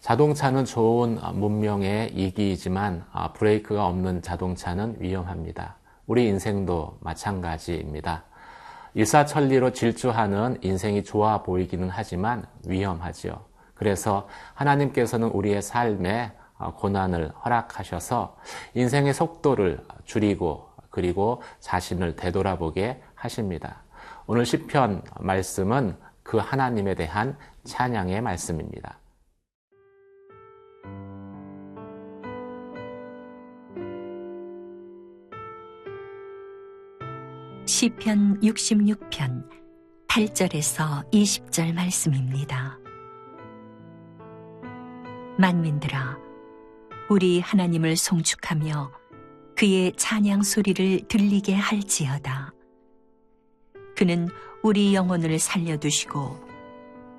자동차는 좋은 문명의 이기이지만 브레이크가 없는 자동차는 위험합니다. 우리 인생도 마찬가지입니다. 일사천리로 질주하는 인생이 좋아 보이기는 하지만 위험하지요. 그래서 하나님께서는 우리의 삶에 고난을 허락하셔서 인생의 속도를 줄이고 그리고 자신을 되돌아보게 하십니다. 오늘 시편 말씀은 그 하나님에 대한 찬양의 말씀입니다. 시편 66편 8절에서 20절 말씀입니다. 만민들아, 우리 하나님을 송축하며 그의 찬양 소리를 들리게 할지어다. 그는 우리 영혼을 살려두시고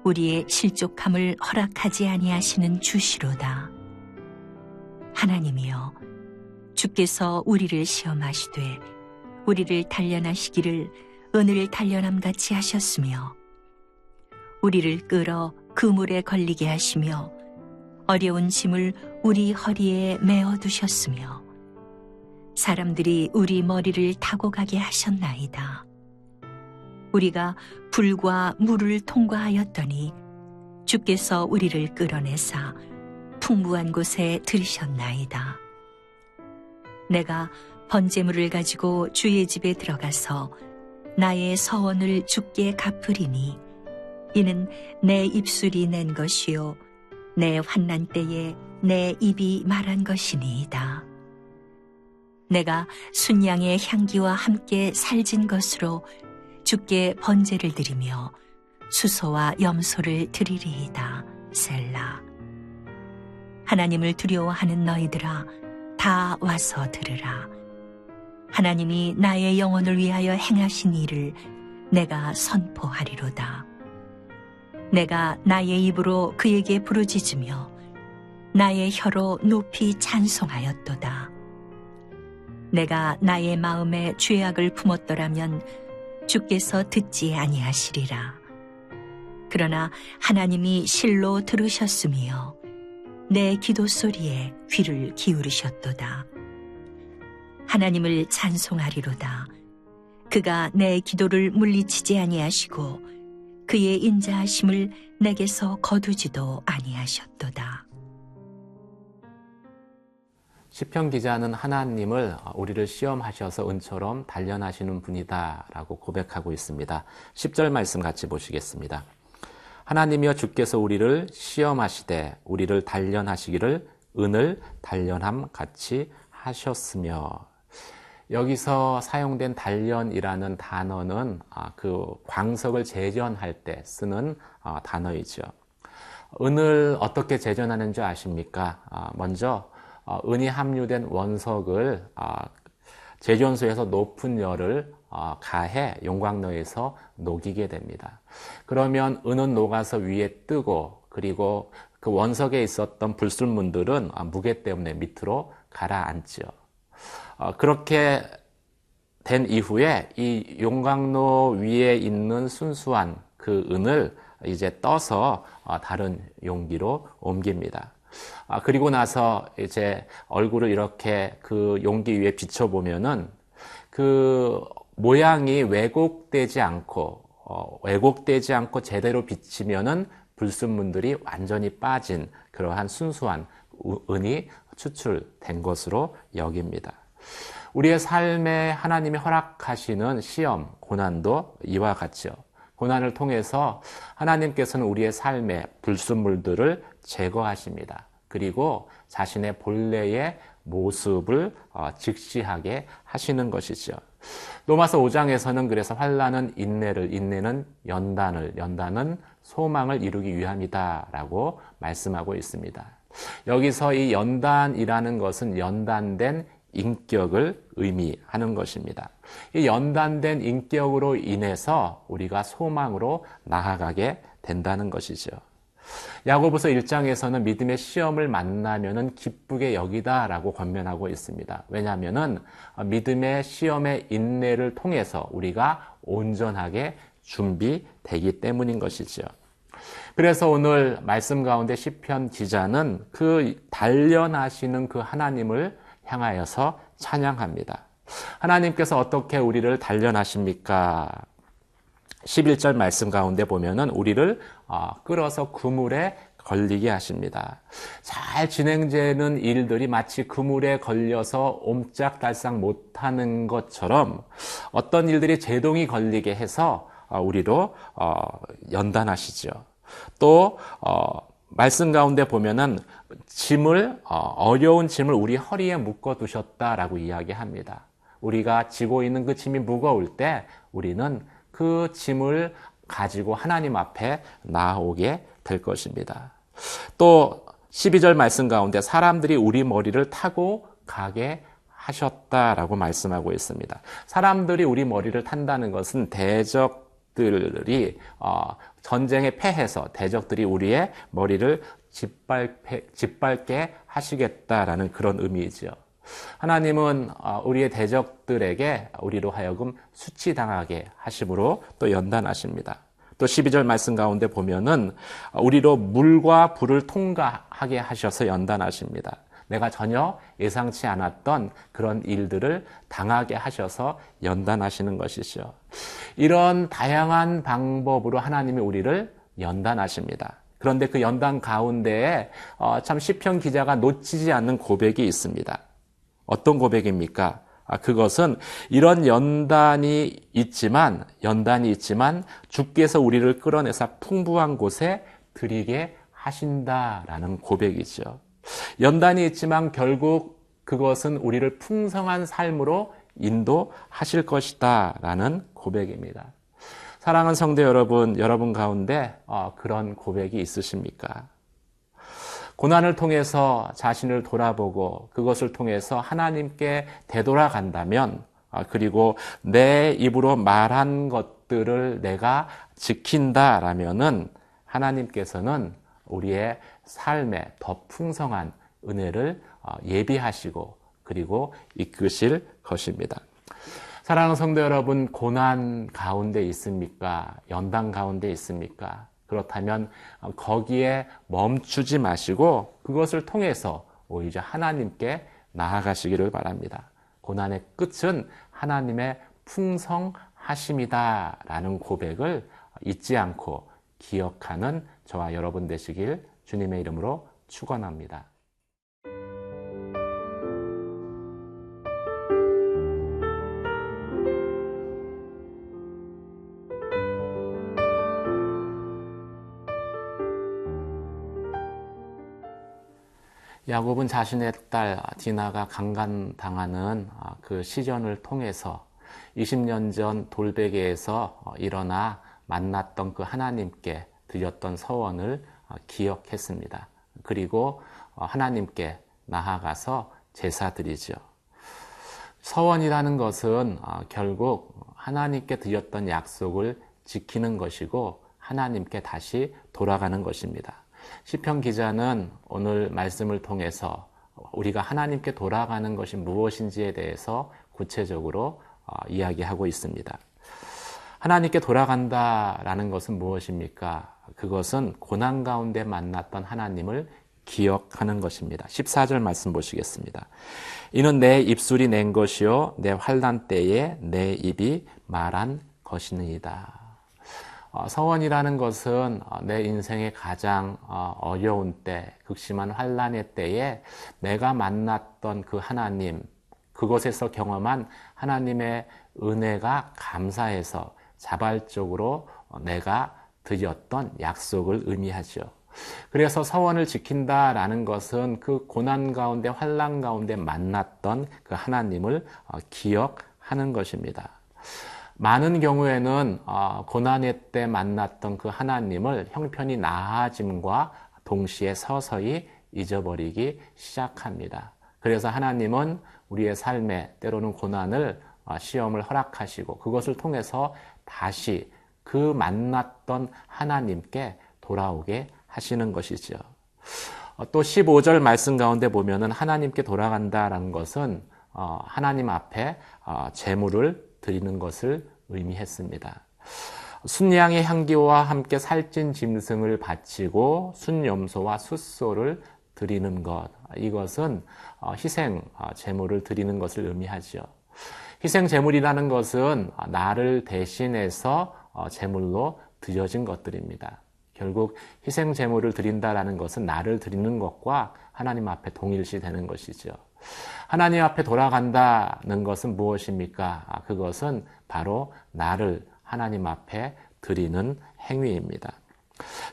우리의 실족함을 허락하지 아니하시는 주시로다. 하나님이여, 주께서 우리를 시험하시되 우리를 단련하시기를 은을 단련함같이 하셨으며 우리를 끌어 그물에 걸리게 하시며 어려운 짐을 우리 허리에 메어두셨으며 사람들이 우리 머리를 타고 가게 하셨나이다. 우리가 불과 물을 통과하였더니 주께서 우리를 끌어내사 풍부한 곳에 들이셨나이다. 내가 번제물을 가지고 주의 집에 들어가서 나의 서원을 주께 갚으리니 이는 내 입술이 낸 것이요 내 환난 때에 내 입이 말한 것이니이다. 내가 순양의 향기와 함께 살진 것으로 주께 번제를 드리며 수소와 염소를 드리리이다. 셀라. 하나님을 두려워하는 너희들아, 다 와서 들으라. 하나님이 나의 영혼을 위하여 행하신 일을 내가 선포하리로다. 내가 나의 입으로 그에게 부르짖으며 나의 혀로 높이 찬송하였도다. 내가 나의 마음에 죄악을 품었더라면 주께서 듣지 아니하시리라. 그러나 하나님이 실로 들으셨으며 내 기도 소리에 귀를 기울이셨도다. 하나님을 찬송하리로다. 그가 내 기도를 물리치지 아니하시고 그의 인자하심을 내게서 거두지도 아니하셨도다. 시편 기자는 하나님을 우리를 시험하셔서 은처럼 단련하시는 분이다 라고 고백하고 있습니다. 10절 말씀 같이 보시겠습니다. 하나님이여, 주께서 우리를 시험하시되 우리를 단련하시기를 은을 단련함 같이 하셨으며, 여기서 사용된 단련이라는 단어는 그 광석을 재전할 때 쓰는 단어이죠. 은을 어떻게 재전하는 줄 아십니까? 먼저 은이 함유된 원석을 제전소에서 높은 열을 가해 용광로에서 녹이게 됩니다. 그러면 은은 녹아서 위에 뜨고, 그리고 그 원석에 있었던 불순물들은 무게 때문에 밑으로 가라앉죠. 그렇게 된 이후에 이 용광로 위에 있는 순수한 그 은을 이제 떠서 다른 용기로 옮깁니다. 그리고 나서 이제 얼굴을 이렇게 그 용기 위에 비춰보면은 그 모양이 왜곡되지 않고 제대로 비치면은 불순물들이 완전히 빠진 그러한 순수한 은이 추출된 것으로 여깁니다. 우리의 삶에 하나님이 허락하시는 시험, 고난도 이와 같죠. 고난을 통해서 하나님께서는 우리의 삶의 불순물들을 제거하십니다. 그리고 자신의 본래의 모습을 직시하게 하시는 것이죠. 로마서 5장에서는 그래서 환난은 인내를, 인내는 연단을, 연단은 소망을 이루기 위함이다 라고 말씀하고 있습니다. 여기서 이 연단이라는 것은 연단된 인격을 의미하는 것입니다. 이 연단된 인격으로 인해서 우리가 소망으로 나아가게 된다는 것이죠. 야고보서 1장에서는 믿음의 시험을 만나면은 기쁘게 여기다라고 권면하고 있습니다. 왜냐하면은 믿음의 시험의 인내를 통해서 우리가 온전하게 준비되기 때문인 것이죠. 그래서 오늘 말씀 가운데 시편 기자는 그 단련하시는 그 하나님을 향하여서 찬양합니다. 하나님께서 어떻게 우리를 단련하십니까? 11절 말씀 가운데 보면은 우리를 끌어서 그물에 걸리게 하십니다. 잘 진행되는 일들이 마치 그물에 걸려서 옴짝달싹 못하는 것처럼 어떤 일들이 제동이 걸리게 해서 우리로 연단하시죠. 또 말씀 가운데 보면은 어려운 짐을 우리 허리에 묶어 두셨다라고 이야기합니다. 우리가 지고 있는 그 짐이 무거울 때 우리는 그 짐을 가지고 하나님 앞에 나아오게 될 것입니다. 또 12절 말씀 가운데 사람들이 우리 머리를 타고 가게 하셨다라고 말씀하고 있습니다. 사람들이 우리 머리를 탄다는 것은 대적들이 전쟁에 패해서 대적들이 우리의 머리를 짓밟게 하시겠다라는 그런 의미이죠. 하나님은 우리의 대적들에게 우리로 하여금 수치당하게 하심으로 또 연단하십니다. 또 12절 말씀 가운데 보면은 우리로 물과 불을 통과하게 하셔서 연단하십니다. 내가 전혀 예상치 않았던 그런 일들을 당하게 하셔서 연단하시는 것이죠. 이런 다양한 방법으로 하나님이 우리를 연단하십니다. 그런데 그 연단 가운데에 참 시편 기자가 놓치지 않는 고백이 있습니다. 어떤 고백입니까? 그것은 이런 연단이 있지만 주께서 우리를 끌어내사 풍부한 곳에 드리게 하신다라는 고백이죠. 연단이 있지만 결국 그것은 우리를 풍성한 삶으로 인도하실 것이다라는 고백입니다. 사랑하는 성도 여러분 가운데 그런 고백이 있으십니까? 고난을 통해서 자신을 돌아보고 그것을 통해서 하나님께 되돌아간다면 그리고 내 입으로 말한 것들을 내가 지킨다라면은 하나님께서는 우리의 삶에 더 풍성한 은혜를 예비하시고 그리고 이끄실 것입니다. 사랑하는 성도 여러분, 고난 가운데 있습니까? 연단 가운데 있습니까? 그렇다면 거기에 멈추지 마시고 그것을 통해서 오히려 하나님께 나아가시기를 바랍니다. 고난의 끝은 하나님의 풍성하심이다라는 고백을 잊지 않고 기억하는 저와 여러분 되시길 주님의 이름으로 축원합니다. 야곱은 자신의 딸 디나가 강간당하는 그 시련을 통해서 20년 전 돌베개에서 일어나 만났던 그 하나님께 드렸던 서원을 기억했습니다. 그리고 하나님께 나아가서 제사드리죠. 서원이라는 것은 결국 하나님께 드렸던 약속을 지키는 것이고 하나님께 다시 돌아가는 것입니다. 시편 기자는 오늘 말씀을 통해서 우리가 하나님께 돌아가는 것이 무엇인지에 대해서 구체적으로 이야기하고 있습니다. 하나님께 돌아간다라는 것은 무엇입니까? 그것은 고난 가운데 만났던 하나님을 기억하는 것입니다. 14절 말씀 보시겠습니다. 이는 내 입술이 낸 것이요 내 환난 때에 내 입이 말한 것이니이다. 서원이라는 것은 내 인생의 가장 어려운 때, 극심한 환난의 때에 내가 만났던 그 하나님, 그곳에서 경험한 하나님의 은혜가 감사해서 자발적으로 내가 드렸던 약속을 의미하죠. 그래서 서원을 지킨다라는 것은 그 고난 가운데 환난 가운데 만났던 그 하나님을 기억하는 것입니다. 많은 경우에는 고난의 때 만났던 그 하나님을 형편이 나아짐과 동시에 서서히 잊어버리기 시작합니다. 그래서 하나님은 우리의 삶에 때로는 고난을 시험을 허락하시고 그것을 통해서 다시 그 만났던 하나님께 돌아오게 하시는 것이죠. 또 15절 말씀 가운데 보면은 하나님께 돌아간다라는 것은 하나님 앞에 제물을 드리는 것을 의미했습니다. 순양의 향기와 함께 살찐 짐승을 바치고 순염소와 숫소를 드리는 것, 이것은 희생 제물을 드리는 것을 의미하죠. 희생 제물이라는 것은 나를 대신해서 제물로 드려진 것들입니다. 결국 희생 제물을 드린다라는 것은 나를 드리는 것과 하나님 앞에 동일시 되는 것이죠. 하나님 앞에 돌아간다는 것은 무엇입니까? 그것은 바로 나를 하나님 앞에 드리는 행위입니다.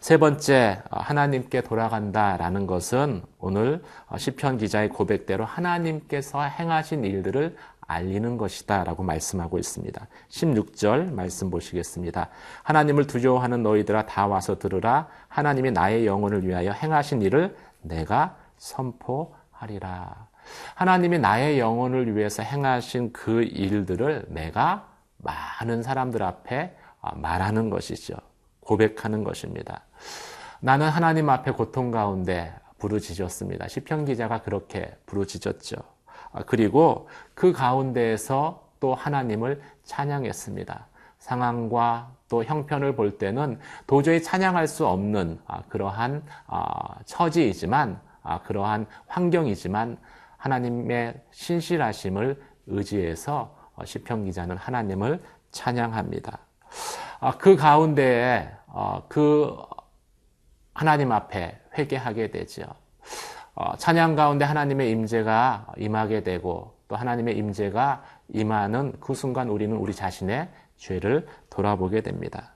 세 번째, 하나님께 돌아간다라는 것은 오늘 시편 기자의 고백대로 하나님께서 행하신 일들을 알리는 것이다 라고 말씀하고 있습니다. 16절 말씀 보시겠습니다. 하나님을 두려워하는 너희들아 다 와서 들으라. 하나님이 나의 영혼을 위하여 행하신 일을 내가 선포하리라. 하나님이 나의 영혼을 위해서 행하신 그 일들을 내가 많은 사람들 앞에 말하는 것이죠. 고백하는 것입니다. 나는 하나님 앞에 고통 가운데 부르짖었습니다. 시편 기자가 그렇게 부르짖었죠. 그리고 그 가운데에서 또 하나님을 찬양했습니다. 상황과 또 형편을 볼 때는 도저히 찬양할 수 없는 그러한 처지이지만, 그러한 환경이지만 하나님의 신실하심을 의지해서 시편 기자는 하나님을 찬양합니다. 그 가운데에 그 하나님 앞에 회개하게 되죠. 찬양 가운데 하나님의 임재가 임하게 되고 또 하나님의 임재가 임하는 그 순간 우리는 우리 자신의 죄를 돌아보게 됩니다.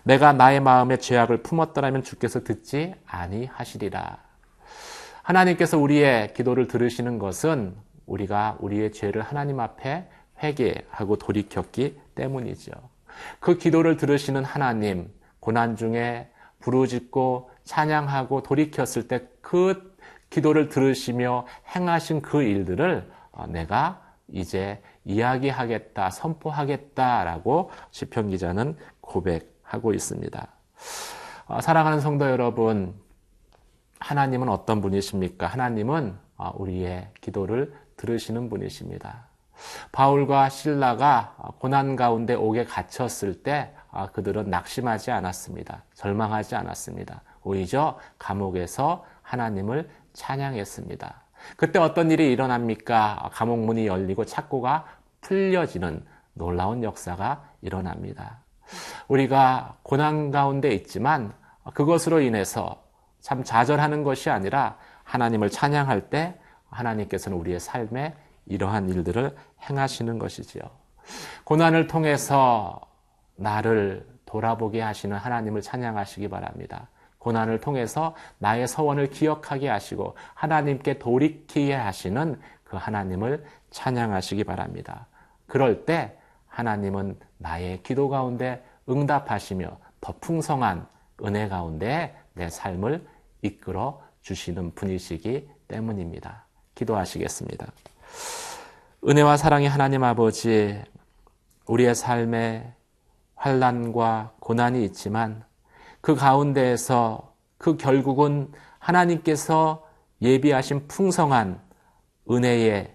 내가 나의 마음에 죄악을 품었더라면 주께서 듣지 아니하시리라. 하나님께서 우리의 기도를 들으시는 것은 우리가 우리의 죄를 하나님 앞에 회개하고 돌이켰기 때문이죠. 그 기도를 들으시는 하나님, 고난 중에 부르짖고 찬양하고 돌이켰을 때 그 기도를 들으시며 행하신 그 일들을 내가 이제 이야기하겠다, 선포하겠다라고 시편 기자는 고백하고 있습니다. 사랑하는 성도 여러분, 하나님은 어떤 분이십니까? 하나님은 우리의 기도를 들으시는 분이십니다. 바울과 실라가 고난 가운데 옥에 갇혔을 때 그들은 낙심하지 않았습니다. 절망하지 않았습니다. 오히려 감옥에서 하나님을 찬양했습니다. 그때 어떤 일이 일어납니까? 감옥 문이 열리고 착고가 풀려지는 놀라운 역사가 일어납니다. 우리가 고난 가운데 있지만 그것으로 인해서 참 좌절하는 것이 아니라 하나님을 찬양할 때 하나님께서는 우리의 삶에 이러한 일들을 행하시는 것이지요. 고난을 통해서 나를 돌아보게 하시는 하나님을 찬양하시기 바랍니다. 고난을 통해서 나의 서원을 기억하게 하시고 하나님께 돌이키게 하시는 그 하나님을 찬양하시기 바랍니다. 그럴 때 하나님은 나의 기도 가운데 응답하시며 더 풍성한 은혜 가운데 내 삶을 이끌어 주시는 분이시기 때문입니다. 기도하시겠습니다. 은혜와 사랑의 하나님 아버지, 우리의 삶에 환난과 고난이 있지만 그 가운데에서 그 결국은 하나님께서 예비하신 풍성한 은혜의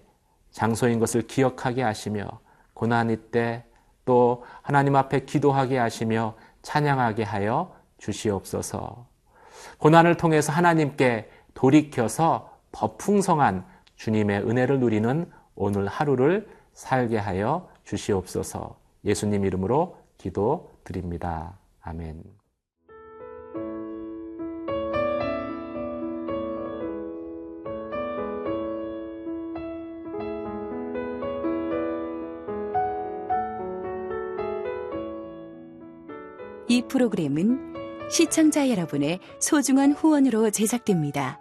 장소인 것을 기억하게 하시며 고난이 때 또 하나님 앞에 기도하게 하시며 찬양하게 하여 주시옵소서. 고난을 통해서 하나님께 돌이켜서 더 풍성한 주님의 은혜를 누리는 오늘 하루를 살게 하여 주시옵소서. 예수님 이름으로 기도드립니다. 아멘. 이 프로그램은 시청자 여러분의 소중한 후원으로 제작됩니다.